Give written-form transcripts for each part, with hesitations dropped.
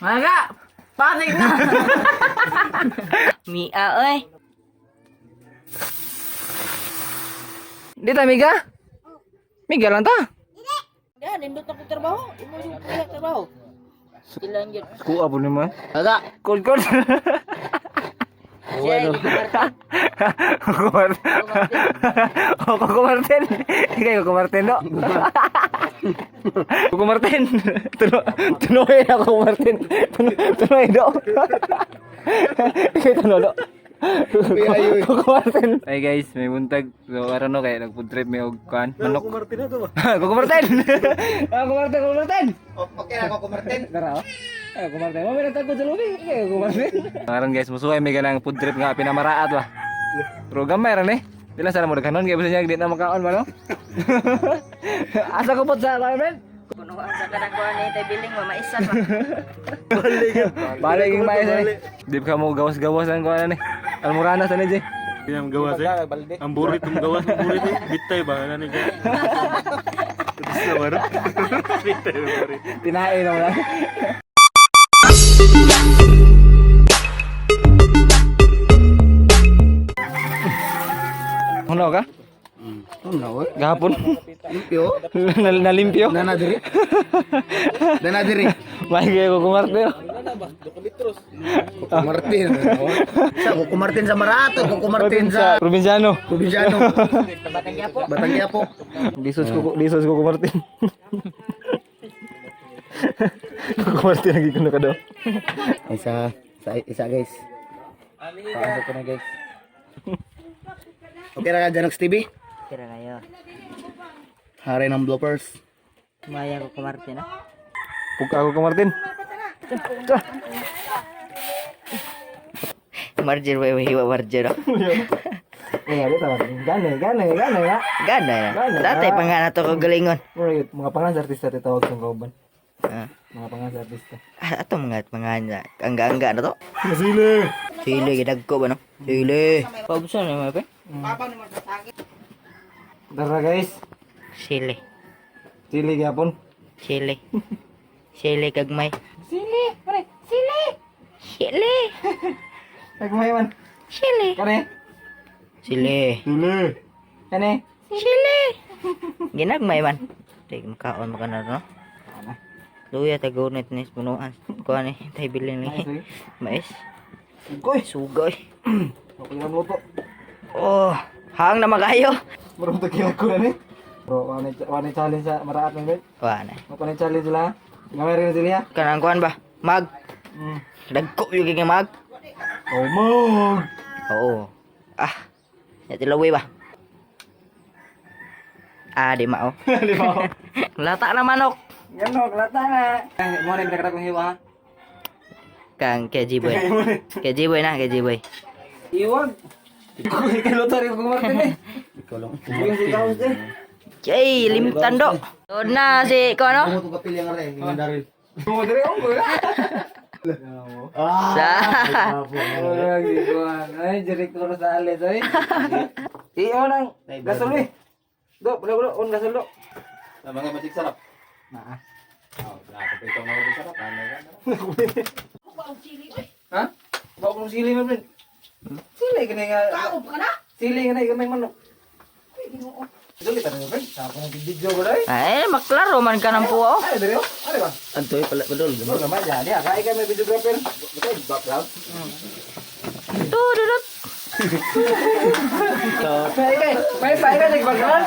Maga! Panik na! Mia, oy. Di ta Miga? Miga lang ta. Yan, nindot ako trabaho. Imo yung trabaho. Ilan yun? Kuha po naman. Maga! Kod. Siya, Kuko Martin. Ikaw Kuko Martin no. Kuko Martin. Tunoy ako Kuko Martin. Tunoy do. Ikaw tuno do. Kuko Martin. Hey guys, may buntag. So aron no kay nag-food trip may og kan. Manok. Kuko Martin to ba? Kuko Martin. Kuko Martin. Okay na Kuko Martin. Dara. Kuko Martin. Mo meron tagod sa lubing. Kuko Martin. Karon guys, musuhay may ganang food trip nga pinamaraat ba. Pero gamay ra ni. Pila sana mo daghanon kay bisan niya di na makaon ba no? Asa ko pod sa apartment? punuan sa kanang kuha ni tay biling mamaisan ba. Balik yung mais eh. Di ka mo gawas-gawas lang ko ano ni. Almorana sa ni Jay. Yang gawas ang burit yung gawas ang burit bitay ba ano ni ka. Terus na baru. Bitay ba. Tinae na lang. Ano ka? Ano? Gahapon. Limpyo? Nalimpyo. Dana diri. May kayo ko kumarte. Kuko Martin. Sa Kuko Martin sa Marato, Kuko Martin sa Probinsyano. Provinciano. Batang Quiapo. Batang Quiapo. Disos ko kumarte. Kumarte lagi kuno ka daw. Isa guys. Pasok ko na guys. Okay na ka Janox TV? Kira kayo. Hari ng bloopers. Maya ko kumarte na. Pug ako kumartin. Marjer way hiwa marjer. Iya, dia tahu. Gane ya. Gana ya. Dati pangana to ko galingon. Mga pangan sa artista tawag sa kauban. Ah, Mga pangan sa artista. ato mga angga-angga na to. Masile. Sili gidagko ba no? Sili. Paubusan na mga pe. Dara guys, Sili. sili gyapon. Sili. Sili kagmay. Sili, pare. Sili. Sili. Nagmay man. Sili. Kare. Sili. Sili. Kane. Sili. Ginagmay man. Tay makaon mo kana no. Luya tagunit ni punuan. Kuha ni tay bilin ni. Mais. Koy, Sugoy. ako yan mo to. Oh, hang na magayo. Bro, to kila ko na ni. Bro, wani challenge sa maraat ng bet. Wa na. Mo pa challenge sila. Ngamay rin sila. Kanang kuan ba? Mag. Dagko yung kay mag. Oh, mag. Oo. Ah. Ya tilawi ba? Ah, di mao. Di ba? Lata na manok. Yan no, klata na. Mo na pinakita kong hiwa. Kang kejiboy. Kejiboy na, kejiboy. Iwag. Ikaw luto rin kung Martin eh. Ikaw lang. Yung si Kaos eh. Jay, limtan do. Doon na si ko no? Ako kapil yang are, yung Daryl. Mo dire ang ko. Sa. Ay, direktor sa alis ay. Iyo nang gasol eh. Do, bulo on gasol do. Sa mga matik sarap. Naa. Oh, grabe ito mga sarap. Ano yan? Ha? Ba ko sili mo friend. Sili ka nga. Kaob ka na? Sili ka na gamay manok. Dili ta na friend. Sa ko video ko dai. Ay, maklaro man ka ng puo. Ay, dire. Ari ba? Antoy pala bedol. Dito naman jadi. Kaya ka may videographer. Betul background. Tududut. May pahinga sa background.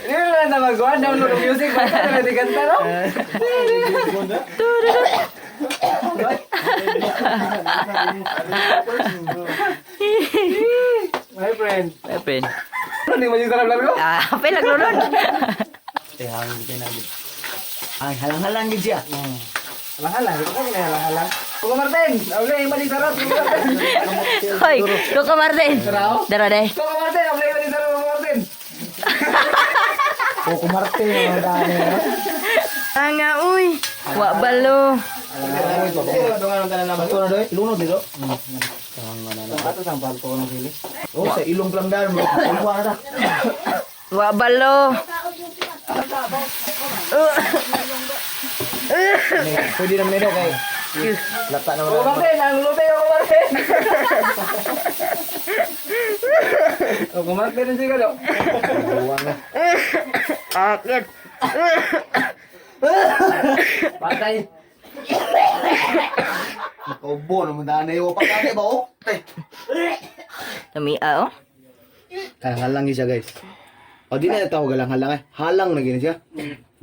Ini lang na magawa. Download music. Basta na diganta no? Tududut. My friend. Epin. Ano di mo yung sarap lang ko? Ah, apa yang naglulun? Eh, hangin kita lagi. Ay, halang-halang gid siya. Halang-halang. Ito ka halang-halang. Kuko Martin. Awala yung mali sarap. Kuko Martin. Hoy, Kuko Martin. Dara deh. Kuko Martin. Awala yung mali sarap. Kuko Martin. Kuko Martin. Ang dami. Anga uy. Wa balo. Dungan tanan naman. Ito na doy. Ilunod dito. Ato sang palto ng sili. Oh, sa ilong plangdan mo. Kuha na. Wa balo. Pwede naman nito kay Lata na Ako wala. Martin, ang lubi ako Martin. Ako Martin ang sigalo. Buwang na. Akit. Patay. Nakaubo naman na yung pagkakit ba oh? Lamia oh. Halang siya guys. O di na tawag halang eh. Halang na gini siya.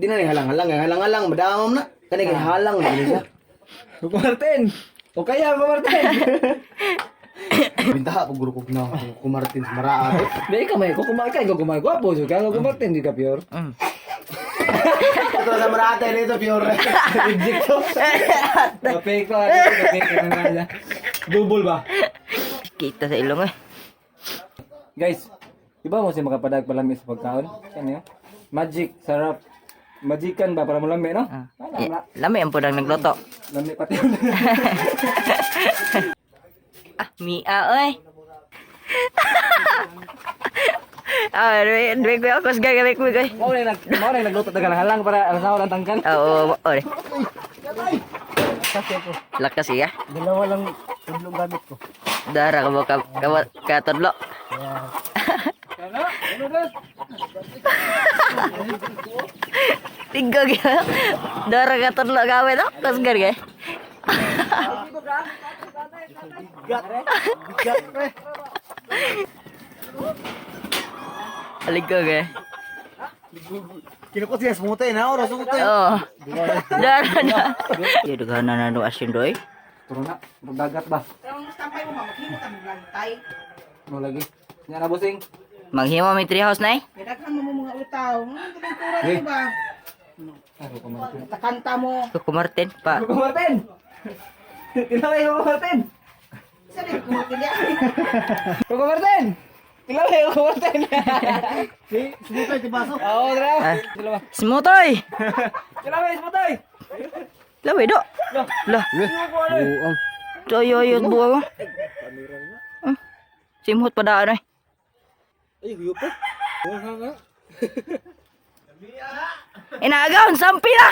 Di na ni halang-halang. Halang-halang. Madamam na. Kani halang na gini siya. Ako Martin. O kaya ako Martin. Bintaha pag guru ko na kumartin sa maraat. Di ka may kukumain ka. Ikaw kumain. Gwapo juga. Ako Martin. Di ka pure. Ito sa maraat ay dito pure. Reject to. Kapik ko. Kapik ko na nga. Bubul ba? Kita sa ilong eh. Guys, iba mo siya makapadag palami sa pagkaon? Ano yun? Magic, sarap. Magican ba para malami, no? Lami ang pudang nagluto. Lami pati. Mia oy. Dwe ko ako sa gagamit mo koy. Mau na nagluto tagal halang para alasahon ang tangkan. Oo, oy. Lakas iya. Dalawa lang tudlong gamit ko. Dara ka mo ka todlo. Ano? Ano ba? Tiga gitu. Dara ka todlo gawe to. Kas gar gay. Aligo gay. Kinukot siya smutay na oras smutay. Oh. Dara na. Yo daghan na no asin doy. Turo na, dagat ba? Ano lagi? Nya na busing. Manghimo mi tree house nay. Daghan mo mga utaw. Tulong-tulong Eh. ba? Ako ko Martin. Takanta mo. Ko Martin pa. Ako Martin. Tinaway ko Martin. Sabi ko mo kaya. Ako Martin. Tinaway ko Martin. Smutay ti baso. Oo, dra. Ah. Dalawa. Smutoy. Tinaway mo tay. Lawi do. Lah. Buang. Toyo buo. Simhot pa daan ay. Ay, hiyo pa. Buwang nga. Inagaon sampi na.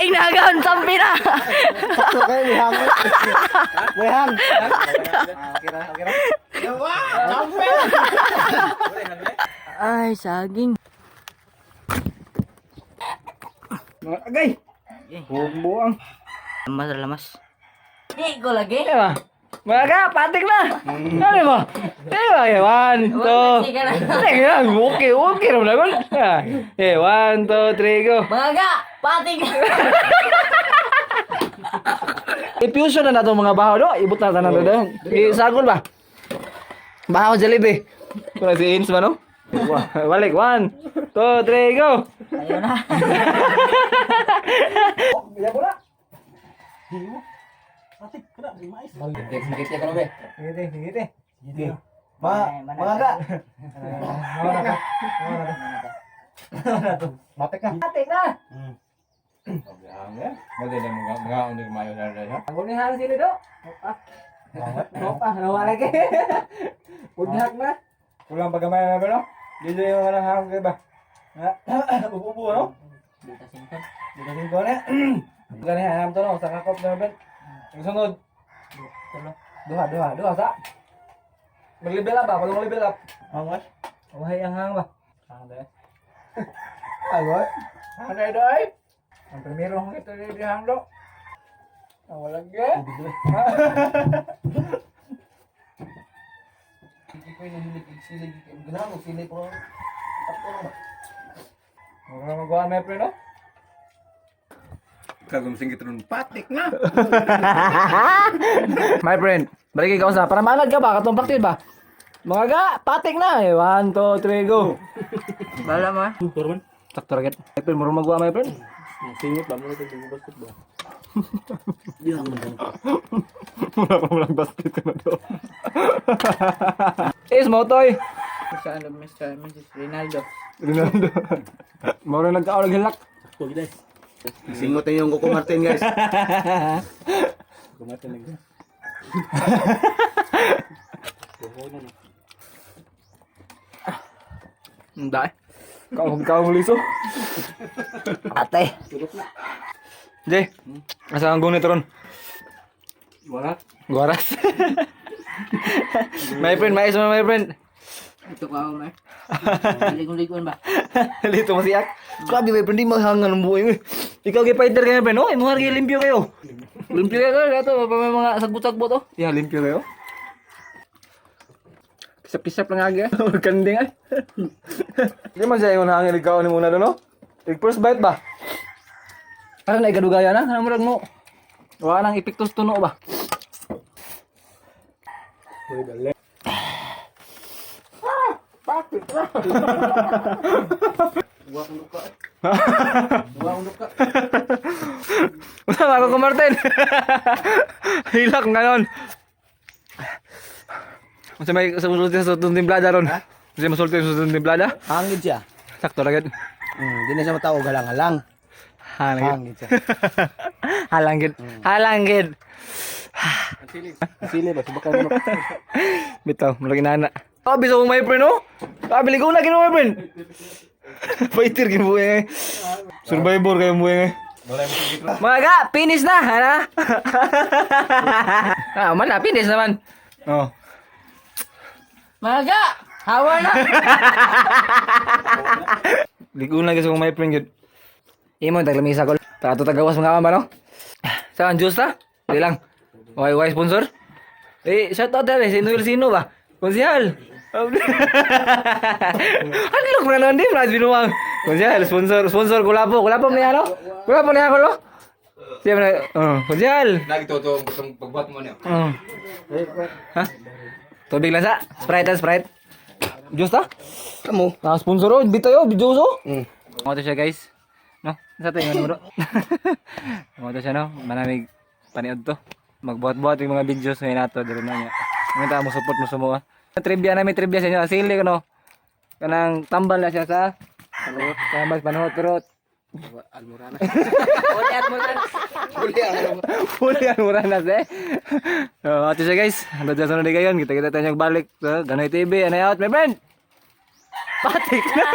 Inagaon sampi na. Sakto kayo wihang. Wihang. Kira, kira. Ay, saging. Mga agay. Buang. Lamas lamas. Di ko lagi. Eh ba? Mga patik na. Ano ba? Eh ba? 1, 2. Teka, okay, okay naman ako. Eh, 1, 2, 3, go. Mga pating. I-fusion na nato mga bahaw do. Ibut na tanan do. Isagol ba? Bahaw Jollibee. Kuna si Ins ba no? Balik 1, 2, 3, go. Ayun na. Bila bola. Sakit ya kalau be. Ngiti. Mga Matek ka. Patik na. Bagay na mga unig mayo na rin ha. Ang unihan sila do. Opa, nawa lagi. Udhak na. Kulang pagamay na ba no? Dito yung mga hanggang kayo ba? Bububo no? Dito singko na. Gani hanam to no, sa kakop na ba? Ang sunod. Duha sa. Mag-level up ba? Palong level up. Angat. Umahay ang hang ba? Hang dahil. Agot. Hang dahil doy. Ang primero hang ito di hang do. Ang walang ge. Hindi ko silig. Ganahan mo silig ko. Mga magawa may pre no? Kagum singgit ron. Patik na. My friend, balik ikaw sa para manag ka ba? Katong bakit ba? Mga ga, patik na eh. 1, 2, 3, go. Bala mo. Turman. Sakto raket. My friend, marunong magawa my friend. Singit ba mo ito yung basketball. Wala pa mo lang basket ka na doon. Is motoy. Sa ano Mr. Mrs. Rinaldo. Ronaldo. Moro nagkaon hilak. Huwag guys. Singot na yung Coco Martin guys. Kumatin lang guys. Hindi. Kau liso. Ate. Jay, asa ang gunit ron? Wala. Guaras. My friend, mais mo my friend. Ito ka ako, Mar. Ligon-ligon ba? Lito mo siyak. Grabe my friend, di mahangan ang buhay mo. Ikaw kay fighter kayo, friend. Oh, mo hargi limpyo kayo. Limpyo kayo, gato, may mga sagbot-sagbot oh. Yeah, limpyo kayo. Kisap-kisap lang agi. Kanding ay. Di man siya yung hangin ikaw ni muna doon, no? First bite ba? Parang na ikadugaya na, ano murag mo? Wala nang epektos tuno ba? Wala ako ko Martin. Hilak ngayon. Masa may susulti sa tutong timplada ron? Masa masulti sa tutong timplada? Hangin siya. Sakto lagad. Di na siya matawag halang-halang. Halangid. Hangin siya. Halangid. Halangid. Sili ba? Subakan mo. Bitaw, mulagi nana. Sabi sa kong my friend, oh. Sabi ligaw na ginawa my friend. Fighter gibuhay ngay. Survivor kayo buhay ngay. Mga ga, finish na, hana? Man na, finish naman. Oh. Maga! Hawa na! Ligaw na kasi kong my friend yun. Imo, taglamisa ko. Tato tagawas mga kama, no? Saan, juice na? Hindi lang. Okay, sponsor? Shout out dali, sino ba? Konsihal! Hadlok na naman din, Franz Binuang. Konsihal, sponsor, kulapo ni ano? Kulapo ni ako, no? Siya na, konsihal. Lagi to pagbuhat mo niyo. Ha? Tubig lang sa? Sprite. Juice ta? Kamu. Sponsor oh, bito yo, juice oh. Mga to siya guys. No? Sa tayo nga bro. Mga to siya no, manamig paniod to. Magbuhat-buhat yung mga videos ngayon nato dito na niya. Ngayon mo support mo sa mga. Trivia namin trivia sa inyo. Sili ko no. Kanang tambal na siya sa panuhot pero Almorana. Huli ang muranas eh. Ito siya guys. Handa dyan sa nunod ngayon. Kita-kita tayo balik sa Ganoy TV. Anay out my friend. Patik na.